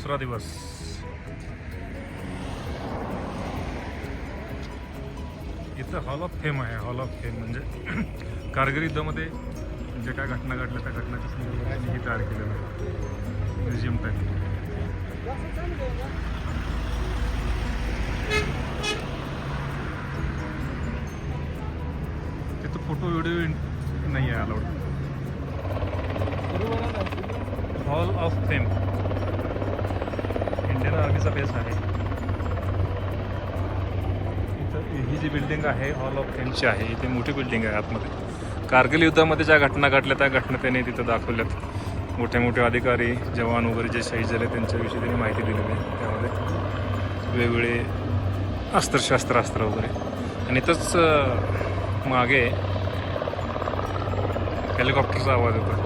दुसरा दिवस. इथं हॉल ऑफ फेम आहे. हॉल ऑफ फेम म्हणजे कारगिल युद्धामध्ये जे काय घटना घडल्या त्या घटनाच्या संदर्भात हे तयार केलेलं आहे म्युझियम टाईप. तिथं फोटो व्हिडिओ नाही आहे allowed. Hall of fame Indian आर्मीचा बेस आहे. इथं ही जी बिल्डिंग आहे हॉल ऑफ फेमची आहे. इथे मोठी बिल्डिंग आहे आतमध्ये. कारगिल युद्धामध्ये ज्या घटना घडल्या त्या घटना त्यांनी तिथं दाखवल्यात. मोठे मोठे अधिकारी जवान वगैरे जे शहीद झाले त्यांच्याविषयी त्यांनी माहिती दिलेली आहे. त्यामध्ये वेगवेगळे अस्त्र वगैरे. आणि इथंच मागे हेलिकॉप्टरचा आवाज येतो.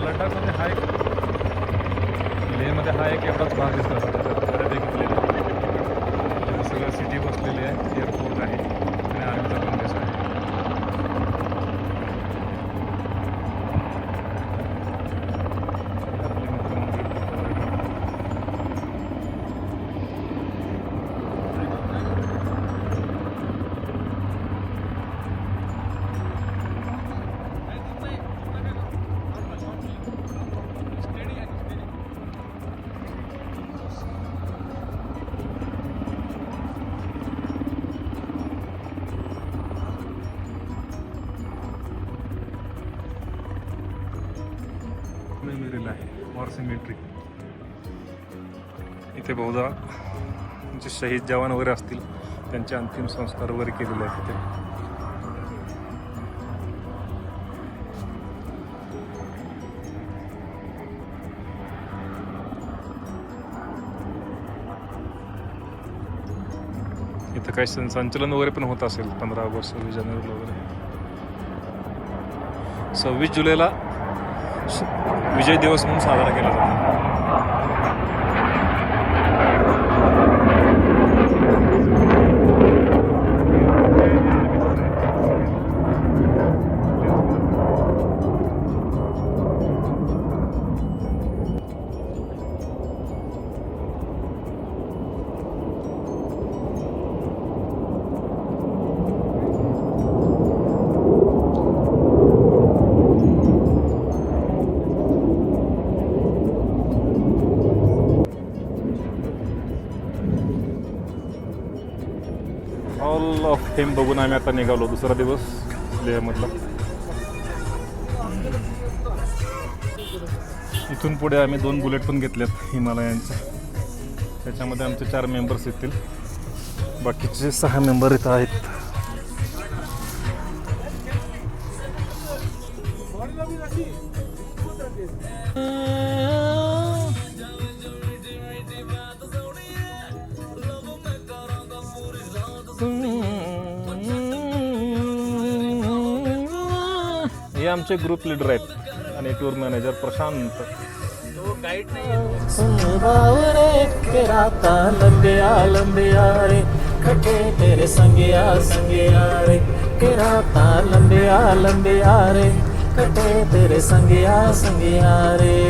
लडाखमध्ये हा एक लेहमध्ये हा एक एवढाच भाग दिसतो. बऱ्यापैकी लेह तिथं सगळं सिटी बसलेली आहे. एअरपोर्ट आहे आणि आर्मीचा पण बेस आहे. मेमोरियल आहे वॉर सिमेट्री. इथे बहुधा जे शहीद जवान वगैरे असतील त्यांचे अंतिम संस्कार वगैरे केलेले आहेत तिथे. इथं काही संचलन वगैरे पण होत असेल 15 ऑगस्ट 26 जानेवारीला वगैरे. 26 जुलैला विजय दिवस म्हणून साजरा केला जातो. हॉल ऑफ फेम बघून आम्ही आता निघालो. दुसरा दिवस लेहमधला. इथून पुढे आम्ही 2 बुलेट पण घेतल्यात हिमालयांच्या. त्याच्यामध्ये आमचे 4 मेंबर्स येतील. बाकीचे 6 मेंबर इथं आहेत. हे आमचे ग्रुप लीडर आहेत आणि टूर मॅनेजर प्रशांत. तेरे संगिया संगिया रे के राता लंबिया लंबिया रे कटे तेरे संगिया संगिया रे.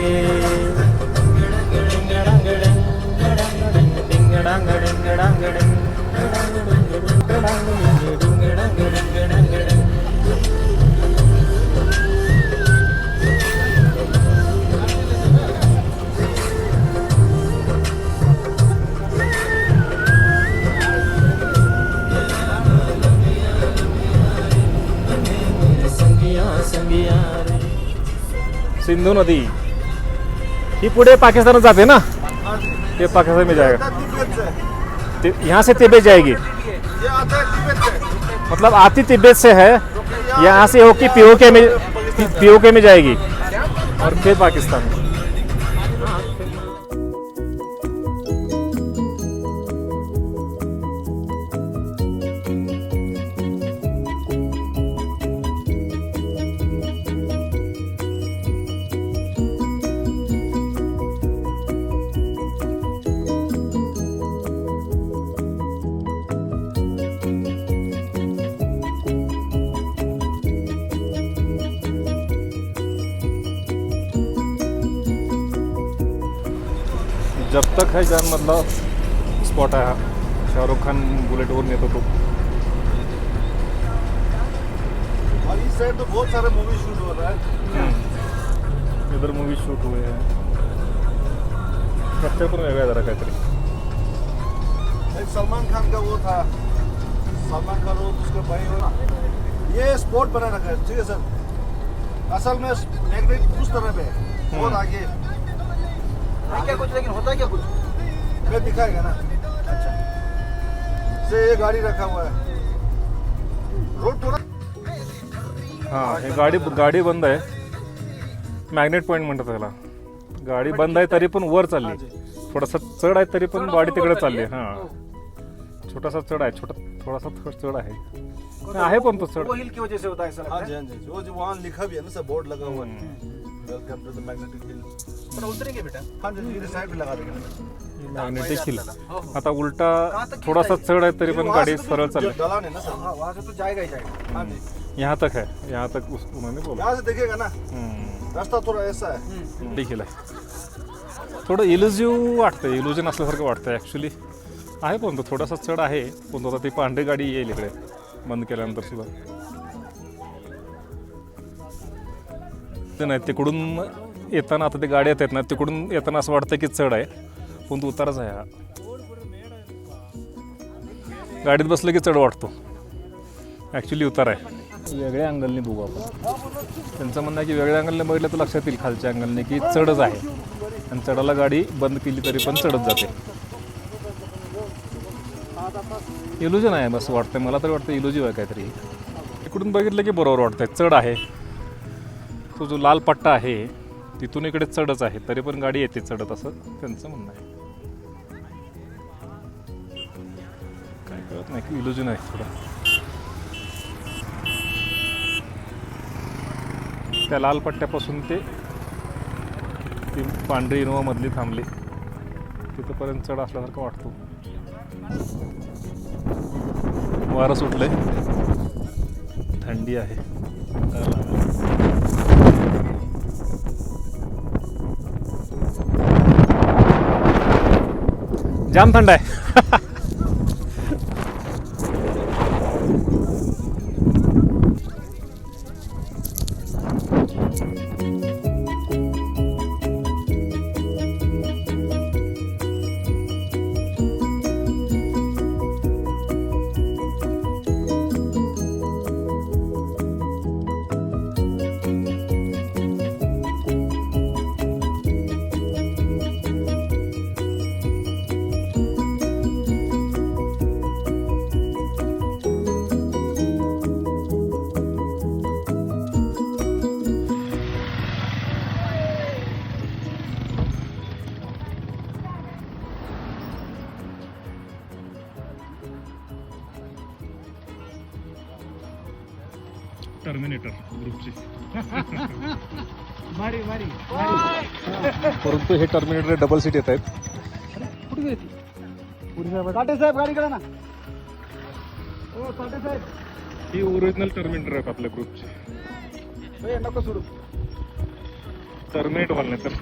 सिंधु नदी ही पुढे पाकिस्तान जाते ना. ये पाकिस्तान में जाएगा. यहाँ से तिब्बत जाएगी. मतलब आती तिब्बत से है. यहाँ से होके पीओके में जाएगी और फिर पाकिस्तान. जब तक है जानमधला स्पॉट आहे हा. शाहरुख खान बुलेटवरून येतो तो. और इस साइड तो बहुत सारे मूवी शूट हो रहा है. इधर मूवी शूट हुए हैं. स्ट्रक्चर पण वेगळा आहे जरा काहीतरी. एक सलमान खान का वो था, सलमान खान वो उसके भाई हो ना, ये स्पॉट बना रखा है. ठीक है सर, असल में मैग्नेट उस तरह पे है, बहुत आगे क्या कुछ, लेकिन होता क्या कुछ मैं दिखाएगा ना. अच्छा से ये गाड़ी रखा हुआ है रोड थोड़ा. हां, हे गाडी बंद आहे. मॅग्नेट पॉईंट म्हणतात त्याला. गाडी बंद आहे तरी पण वर चालली. थोडासा चढ आहे तरी पण गाडी तिकडे चालली. हां, छोटासा चढ आहे. थोडासा चढ आहे पण तो चढ. वो हिल की वजह से होता है ऐसा लगता हाँ है. जी हाँ जी, वो जो वहाँ लिखा भी है ना सर, बोर्ड लगा हुआ है, welcome to the magnetic hill. पर उतरेंगे बेटा. हाँ जी, इधर साइड पे लगा देंगे. Magnetic hill. आता उलटा थोडासा चढ आहे तरी पण गाडी सरळ चालली. ढलान है ना सर. हाँ, वहाँ से तो जाएगा ही जाएगा. हाँ जी, यहाँ तक है, यहाँ तक उन्होंने बोला. यहाँ से देखिएगा ना रास्ता थोड़ा ऐसा है. देखील आहे. थोडं इल्युझिव्ह वाटतं, इल्युजन असल्यासारखं वाटतं ॲक्च्युली. आहे पण तो थोडासा चढ आहे, पण आता ती पांढरी गाडी येईल इकडे बंद केल्यानंतर सुद्धा. ते नाही, तिकडून येताना आता ते गाडी येत आहेत ना, तिकडून येताना असं वाटतं की चढ आहे, पण तो उतारच आहे हा. गाडीत बसलं की चढ वाटतो, ॲक्च्युली उतार आहे. वेगळ्या अँगलने बघू आपण. त्यांचं म्हणणं आहे की वेगळ्या अँगलने बघितलं तर लक्षात येईल खालच्या अँगलने की चढच आहे, आणि चढाला गाडी बंद केली तरी पण चढत जाते. इल्युजन आहे असं वाटतंय मला तरी. वाटतं इल्युजिव्ह आहे काहीतरी. इकडून बघितलं की बरोबर वाटतंय चढ आहे. तो जो लाल पट्टा आहे तिथून इकडे चढच आहे, तरी पण गाडी येते चढत, असं त्यांचं म्हणणं आहे. काय कळत नाही की इल्युजन आहे थोडं. त्या लाल पट्ट्यापासून ते ती पांढरी इनोवामधली थांबली तिथंपर्यंत चढ असल्यासारखं वाटतो. वारं सुटलंय, थंडी आहे. जाम थंड आहे. टर्मिनेटर ग्रुपची. परंतु हे टर्मिनेटर डबल सीट येत आहेत. साठे साहेब गाडी करा ना. ओ साठे साहेब, ही ओरिजिनल टर्मिनेटर आहेत आपल्या ग्रुपची. नको सोडू. टर्मिनेट वाले तर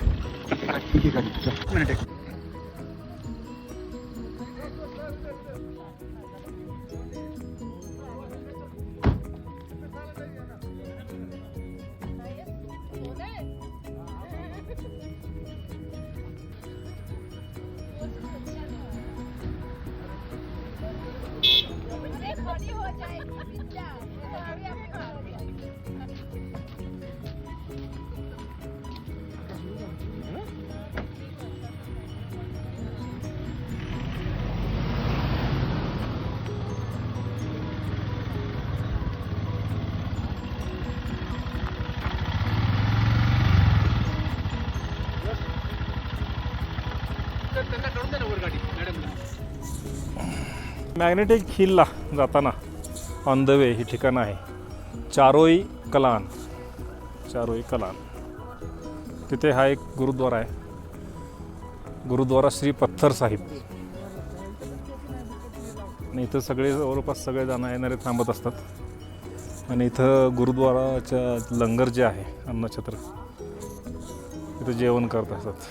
मॅग्नेटिक हिलला जाताना ऑन द वे ही ठिकाणं आहे. चारोई कलान. तिथे हा एक गुरुद्वारा आहे, गुरुद्वारा श्री पत्थर साहिब. आणि इथं सगळे जवळपास सगळे जाणं येणारे थांबत असतात. आणि इथं गुरुद्वाराच्या लंगर जे आहे, अन्नछत्र, इथं जेवण करत असतात.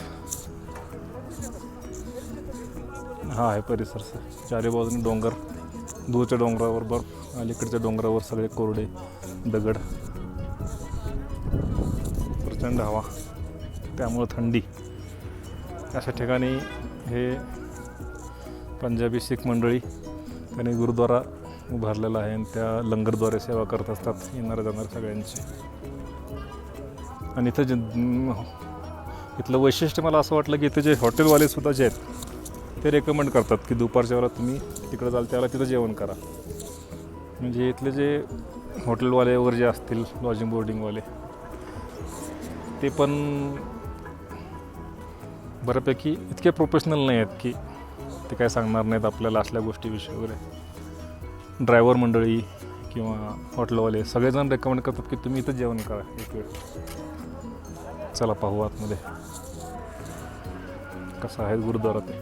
हा आहे परिसर चारी बाजूने डोंगर, दूरच्या डोंगरावर बर्फ, अलीकडच्या डोंगरावर सगळे कोरडे दगड, प्रचंड हवा, त्यामुळं थंडी. अशा ठिकाणी हे पंजाबी शीख मंडळी त्यांनी गुरुद्वारा उभारलेला आहे आणि त्या लंगरद्वारे सेवा करत असतात येणाऱ्या जाणाऱ्या सगळ्यांची. आणि इथं इथलं वैशिष्ट्य मला असं वाटलं की इथे जे हॉटेलवालेसुद्धा जे आहेत ते रेकमेंड करतात की दुपारच्या वेळेला तुम्ही तिकडं जाल त्यावेळेला तिथं जेवण करा. म्हणजे इथले जे हॉटेलवाले वगैरे जे असतील लॉजिंग बोर्डिंगवाले ते पण बऱ्यापैकी इतके प्रोफेशनल नाही आहेत की ते काय सांगणार नाहीत आपल्याला असल्या गोष्टीविषयी वगैरे. ड्रायव्हर मंडळी किंवा हॉटेलवाले सगळेजण रेकमेंड करतात की तुम्ही इथं जेवण करा एक वेळ. चला पाहू आतमध्ये कसं आहे गुरुद्वारा ते.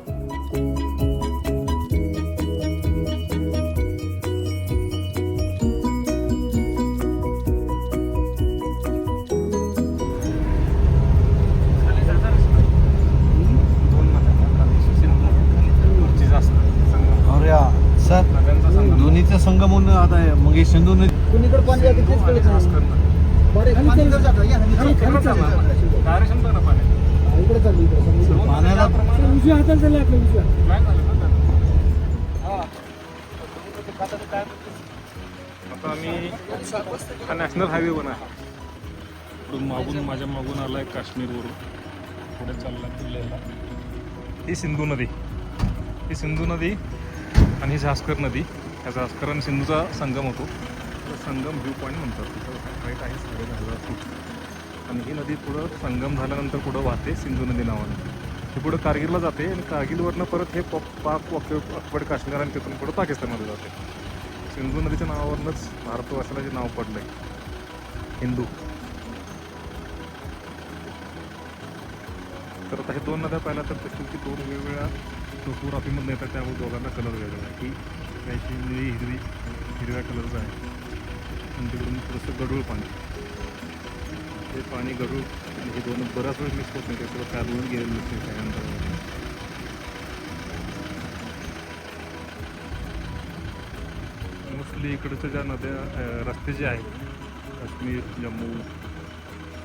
सर दोन्हीचा संगम होऊन आता आहे. मग हे सिंधू नदी कुणीकडे पाणी जाते तेच कळत नाही. बरं, खाली चाललं जातं. या, खाली चाललं. इकडे चाललं, इकडे. पाण्याला उजव्या हाताला चाललं आपल्या उजव्या. आता आम्ही हा नॅशनल हायवे वन आहे. इकडून मागून माझ्या मागून आला आहे काश्मीरवरून पुढे चालला किल्ल्याला. ही सिंधू नदी आणि ही झास्कर नदी. ह्या झास्कर आणि सिंधूचा संगम होतो. संगम व्ह्यू पॉईंट म्हणतात. तिथं हाईट आहे 10,500 फूट. आणि ही नदी पुढं संगम झाल्यानंतर पुढं वाहते सिंधू नदी नावाने. ही पुढं कारगिलला जाते आणि कारगिलवरनं परत हे पाक ऑक्युपाईड काश्मीर आणि तिथून पुढं पाकिस्तानमध्ये जाते. सिंधू नदीच्या नावावरूनच भारतवर्षाला जे नाव पडलं आहे हिंदू. तर आता हे दोन नद्या पाहिल्या तर की दोन वेगवेगळ्या टोपोग्राफीमधून येतात. त्यामुळे दोघांना कलर वेगळा आहे की काहीची निळी हिरव्या कलरचं आहे आणि तिकडून थोडंसं गढूळ पाणी. ते पाणी गढूळ आणि हे दोन बराच वेळ मिक्स होत नाही. ते थोडं पॅरलल गेलेलं दिसते त्यानंतर. मोस्टली इकडच्या ज्या नद्या रस्ते जे आहेत काश्मीर, जम्मू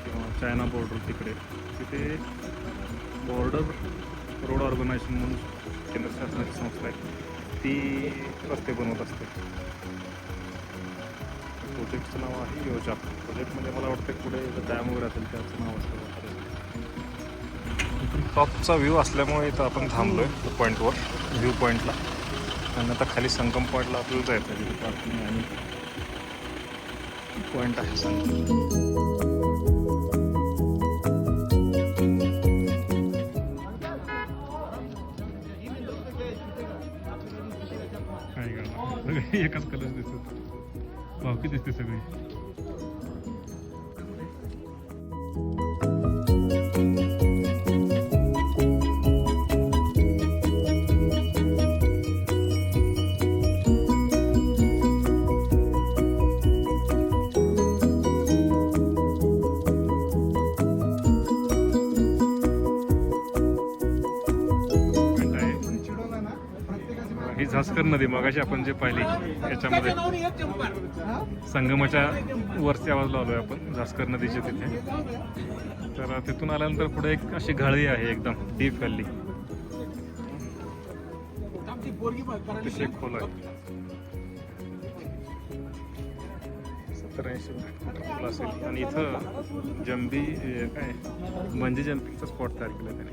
किंवा चायना बॉर्डर तिकडे तिथे बॉर्डर रोड ऑर्गनायझेशन म्हणून केंद्र शासनाची संस्था आहे ती रस्ते बनवत असते. प्रोजेक्टचं नाव आहे योजा. प्रोजेक्टमध्ये मला वाटतं पुढे डॅम वगैरे असेल त्याचं नाव असतं. इकडून टॉपचा व्ह्यू असल्यामुळे इथं आपण थांबलो आहे पॉईंटवर, व्ह्यू पॉईंटला. आणि आता खाली संगम पॉईंटला आपल्याला जायचं आहे. तिथे पार्किंग आणि पॉईंट आहे संगम. एकच कलर दिसतो. बाकी दिसते सगळी. ही झास्कर नदी मगाशी आपण जे पाहिली याच्यामध्ये संगमाच्या वरच्या बाजूला आलोय आपण झास्कर नदीच्या तिथे. तर तिथून आल्यानंतर पुढे एक अशी घाळी आहे एकदम डीप गल्ली. अतिशय खोल आहे. 70-80 मीटर असेल. आणि इथं जंबी काय बंजी जंपिंगचा स्पॉट तयार केला त्याने.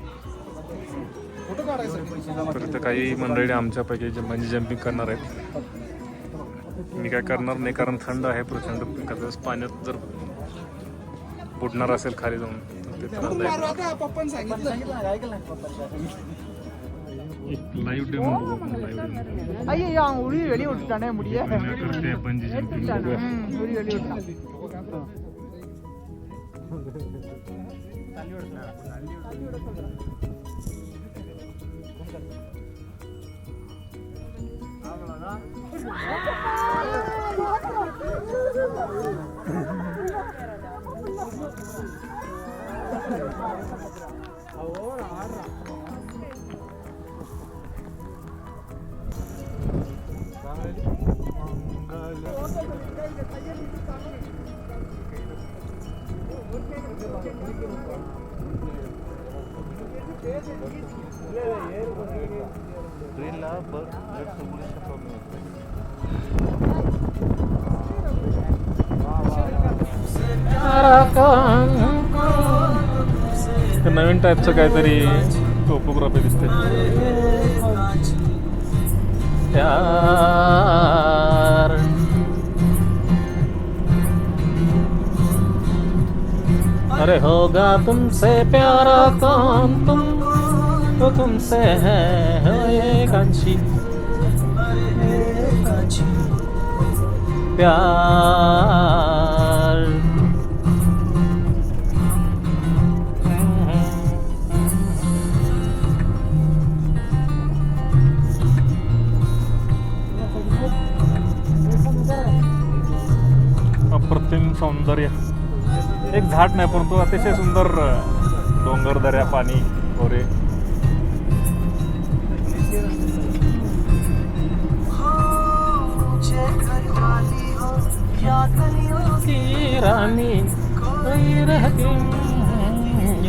तर इथं काही मंडळी आमच्यापैकी जे बंजी जंपिंग करणार आहेत. मी काय करणार नाही कारण थंड आहे प्रचंड. कदाच पाण्यात जर बुडणार असेल खाली जाऊन तर ते एक लाईव्ह डेमो बघू. करते बंजी जंपिंग. ट्रेनला सर्क्युलेशन प्रॉब्लेम होतो. नवीन टाईपचं काहीतरी टोपोग्राफी दिसते. प्यार अरे होगा तुमसे प्यारा काम तुम तो तुमसे है ये कांची प्यार अप्रतिम सौंदर्य. एक झाड नाही परंतु अतिशय सुंदर डोंगर, दऱ्या, पाणी, खोरे. की रानी कोई रहती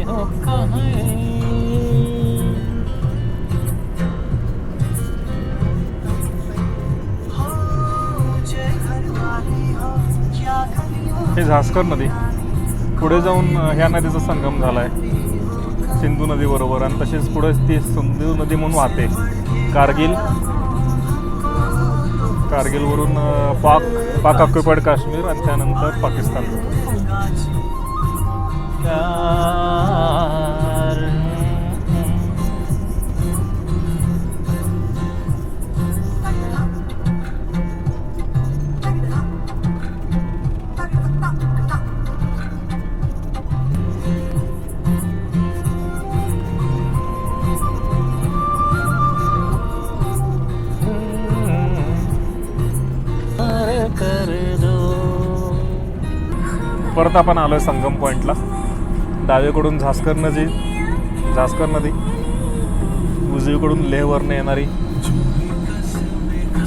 हो कहाँ हे झास्कर नदी. पुढे जाऊन ह्या नदीचा संगम झाला आहे सिंधू नदीबरोबर आणि तसेच पुढे ती सिंधू नदी म्हणून वाहते कारगिलवरून पाक ऑक्युपाईड काश्मीर आणि त्यानंतर पाकिस्तान. प्यार परत आपण आलोय संगम पॉईंटला. डावीकडून झास्कर नदी, उजवीकडून लेहवरनं येणारी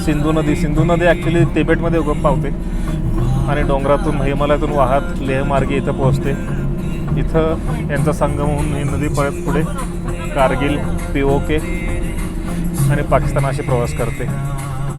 सिंधू नदी ॲक्च्युली तिबेटमध्ये उगम पावते आणि डोंगरातून हिमालयातून वाहत लेह मार्गे इथं पोहोचते. इथं यांचा संगम होऊन ही नदी परत पुढे कारगिल, POK आणि पाकिस्तान अशी प्रवास करते.